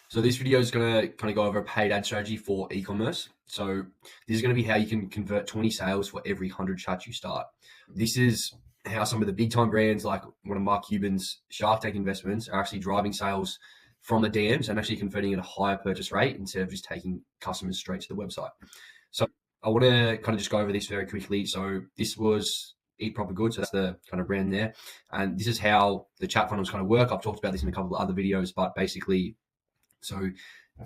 So this video is going to kind of go over a paid ad strategy for e-commerce. So this is going to be how you can convert 20 sales for every 100 chats you start. This is how some of the big time brands like one of Mark Cuban's Shark Tank investments are actually driving sales from the DMs and actually converting at a higher purchase rate instead of just taking customers straight to the website. So I want to kind of just go over this very quickly. So this was Eat Proper Good. So that's the kind of brand there. And this is how the chat funnels kind of work. I've talked about this in a couple of other videos, but basically, so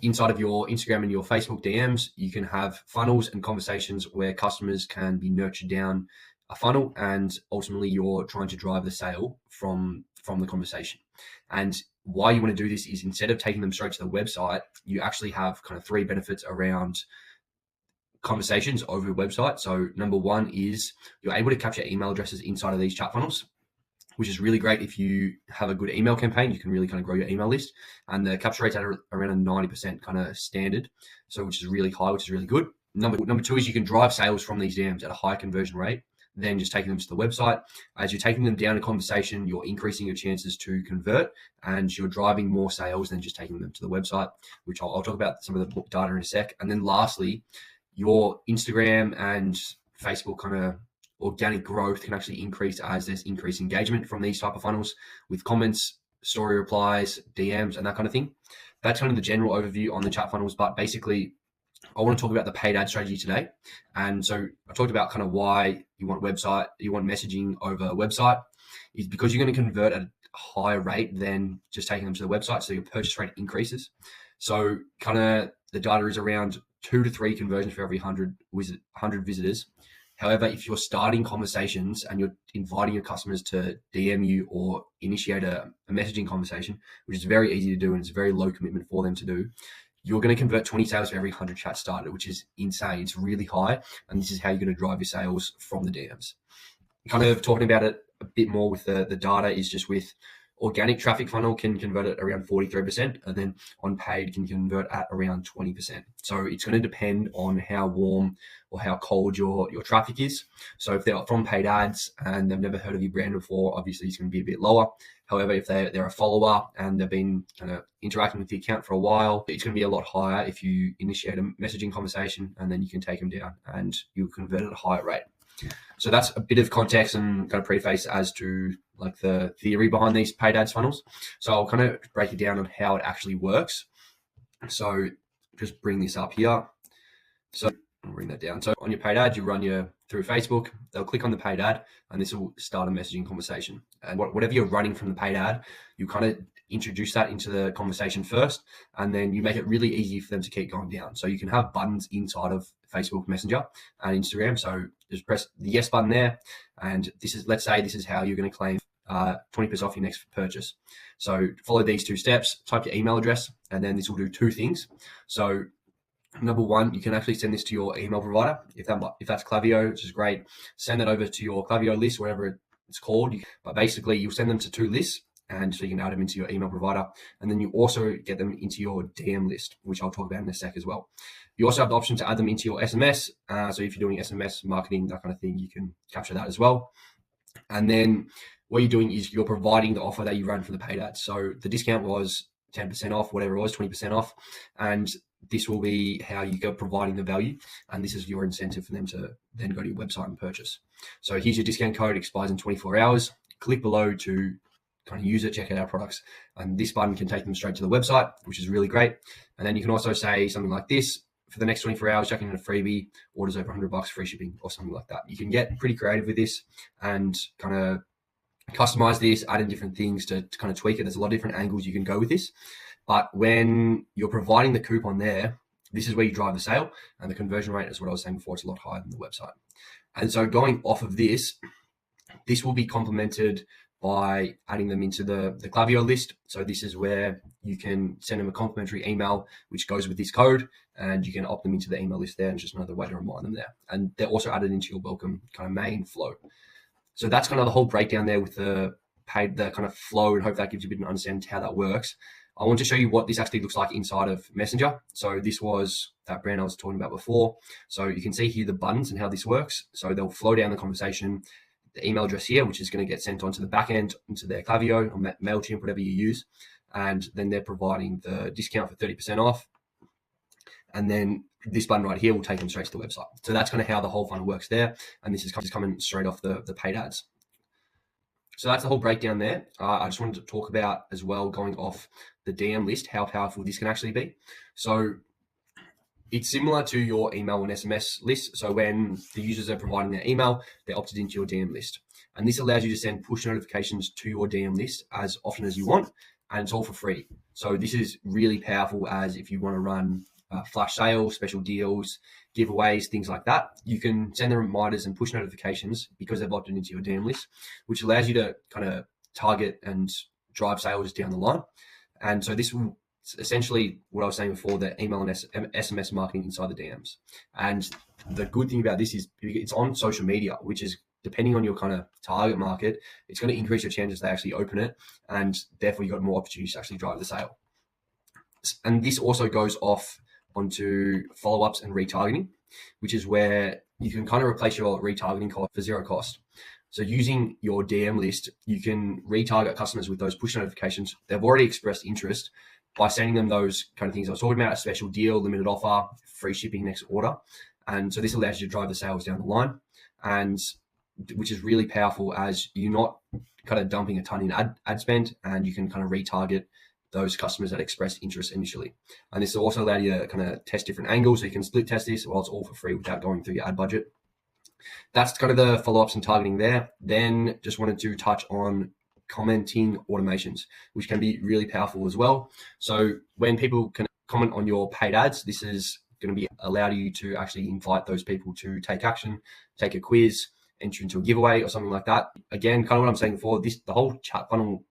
inside of your Instagram and your Facebook DMs, you can have funnels and conversations where customers can be nurtured down a funnel, and ultimately you're trying to drive the sale from the conversation. And why you want to do this is instead of taking them straight to the website, you actually have kind of three benefits around conversations over your website. So number one is you're able to capture email addresses inside of these chat funnels, which is really great. If you have a good email campaign, you can really kind of grow your email list, and the capture rate's at around a 90% kind of standard. So which is really high, which is really good. Number two is you can drive sales from these DMs at a high conversion rate than just taking them to the website. As you're taking them down a conversation, you're increasing your chances to convert, and you're driving more sales than just taking them to the website, which I'll talk about some of the data in a sec. And then lastly, your Instagram and Facebook kind of organic growth can actually increase as there's increased engagement from these type of funnels with comments, story replies, DMs, and that kind of thing. That's kind of the general overview on the chat funnels, but basically I want to talk about the paid ad strategy today. And so I talked about kind of why you want messaging over a website is because you're going to convert at a higher rate than just taking them to the website. So your purchase rate increases. So kind of the data is around 2 to 3 conversions for every 100 visitors. However, if you're starting conversations and you're inviting your customers to DM you or initiate a messaging conversation, which is very easy to do and it's a very low commitment for them to do, you're going to convert 20 sales for every 100 chats started, which is insane. It's really high. And this is how you're going to drive your sales from the DMs. Kind of talking about it a bit more with the data is just with organic traffic funnel can convert at around 43%, and then on paid can convert at around 20%. So it's going to depend on how warm or how cold your traffic is. So if they're from paid ads and they've never heard of your brand before, obviously it's going to be a bit lower. However, if they're a follower and they've been kind of interacting with the account for a while, it's going to be a lot higher if you initiate a messaging conversation, and then you can take them down and you convert at a higher rate. So that's a bit of context and kind of preface as to like the theory behind these paid ads funnels. So I'll kind of break it down on how it actually works. So just bring this up here. So I'll bring that down. So on your paid ad, you run through Facebook, they'll click on the paid ad and this will start a messaging conversation. And whatever you're running from the paid ad, you kind of introduce that into the conversation first, and then you make it really easy for them to keep going down. So you can have buttons inside of Facebook Messenger and Instagram. So just press the yes button there. And let's say this is how you're going to claim 20% off your next purchase. So follow these 2 steps, type your email address, and then this will do 2 things. So number one, you can actually send this to your email provider. If that's Klaviyo, which is great, send that over to your Klaviyo list, whatever it's called. But basically you'll send them to 2 lists, and so you can add them into your email provider. And then you also get them into your DM list, which I'll talk about in a sec as well. You also have the option to add them into your SMS. So if you're doing SMS marketing, that kind of thing, you can capture that as well. And then what you're doing is you're providing the offer that you ran for the paid ads. So the discount was 10% off, whatever it was, 20% off. And this will be how you go providing the value. And this is your incentive for them to then go to your website and purchase. So here's your discount code, expires in 24 hours. Click below to kind of use it, check out our products. And this button can take them straight to the website, which is really great. And then you can also say something like this: for the next 24 hours, checking in a freebie, orders over $100, free shipping, or something like that. You can get pretty creative with this and kind of customize this, add in different things to kind of tweak it. There's a lot of different angles you can go with this. But when you're providing the coupon there, this is where you drive the sale, and the conversion rate is what I was saying before, it's a lot higher than the website. And so going off of this will be complemented by adding them into the Klaviyo list. So this is where you can send them a complimentary email, which goes with this code, and you can opt them into the email list there, and just another way to remind them there. And they're also added into your welcome kind of main flow. So that's kind of the whole breakdown there with the kind of flow, and hope that gives you a bit of an understanding how that works. I want to show you what this actually looks like inside of Messenger. So this was that brand I was talking about before. So you can see here the buttons and how this works. So they'll flow down the conversation, the email address here, which is going to get sent onto the back end, into their Klaviyo or MailChimp, whatever you use. and then they're providing the discount for 30% off. And then this button right here will take them straight to the website. So that's kind of how the whole funnel works there. And this is coming straight off the paid ads. So that's the whole breakdown there. I just wanted to talk about as well, going off the DM list, how powerful this can actually be. So it's similar to your email and SMS list. So when the users are providing their email, they're opted into your DM list. And this allows you to send push notifications to your DM list as often as you want, and it's all for free. So this is really powerful, as if you want to run flash sales, special deals, giveaways, things like that. You can send the reminders and push notifications because they've opted into your DM list, which allows you to kind of target and drive sales down the line. And so this will essentially, what I was saying before, the email and SMS marketing inside the DMs. And the good thing about this is it's on social media, which is, depending on your kind of target market, it's going to increase your chances they actually open it, and therefore you've got more opportunities to actually drive the sale. And this also goes off onto follow-ups and retargeting, which is where you can kind of replace your retargeting cost for zero cost. So using your DM list, you can retarget customers with those push notifications. They've already expressed interest by sending them those kind of things I was talking about: a special deal, limited offer, free shipping next order. And so this allows you to drive the sales down the line, and which is really powerful, as you're not kind of dumping a ton in ad spend, and you can kind of retarget those customers that express interest initially. And this will also allow you to kind of test different angles, so you can split test this while it's all for free without going through your ad budget. That's kind of the follow-ups and targeting there. Then just wanted to touch on commenting automations, which can be really powerful as well. So when people can comment on your paid ads, this is going to be allow you to actually invite those people to take action, take a quiz, enter into a giveaway or something like that. Again, kind of what I'm saying before, the whole chat funnel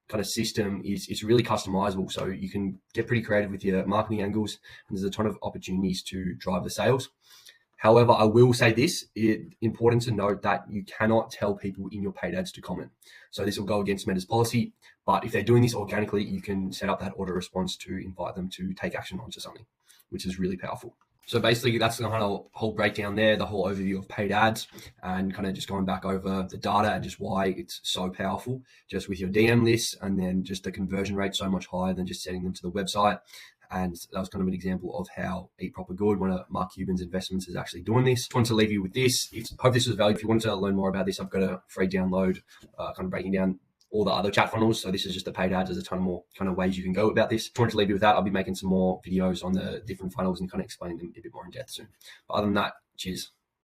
kind of system it's really customizable. So you can get pretty creative with your marketing angles, and there's a ton of opportunities to drive the sales. However, I will say this, it's important to note that you cannot tell people in your paid ads to comment. So this will go against Meta's policy, but if they're doing this organically, you can set up that auto response to invite them to take action onto something, which is really powerful. So basically that's the whole breakdown there, the whole overview of paid ads, and kind of just going back over the data and just why it's so powerful just with your DM lists, and then just the conversion rate so much higher than just sending them to the website. And that was kind of an example of how Eat Proper Good, one of Mark Cuban's investments, is actually doing this. I wanted to leave you with this. Hope this was valuable. If you wanted to learn more about this, I've got a free download kind of breaking down all the other chat funnels. So this is just the paid ads. There's a ton more kind of ways you can go about this. I wanted to leave you with that. I'll be making some more videos on the different funnels and kind of explaining them a bit more in depth soon. But other than that, cheers.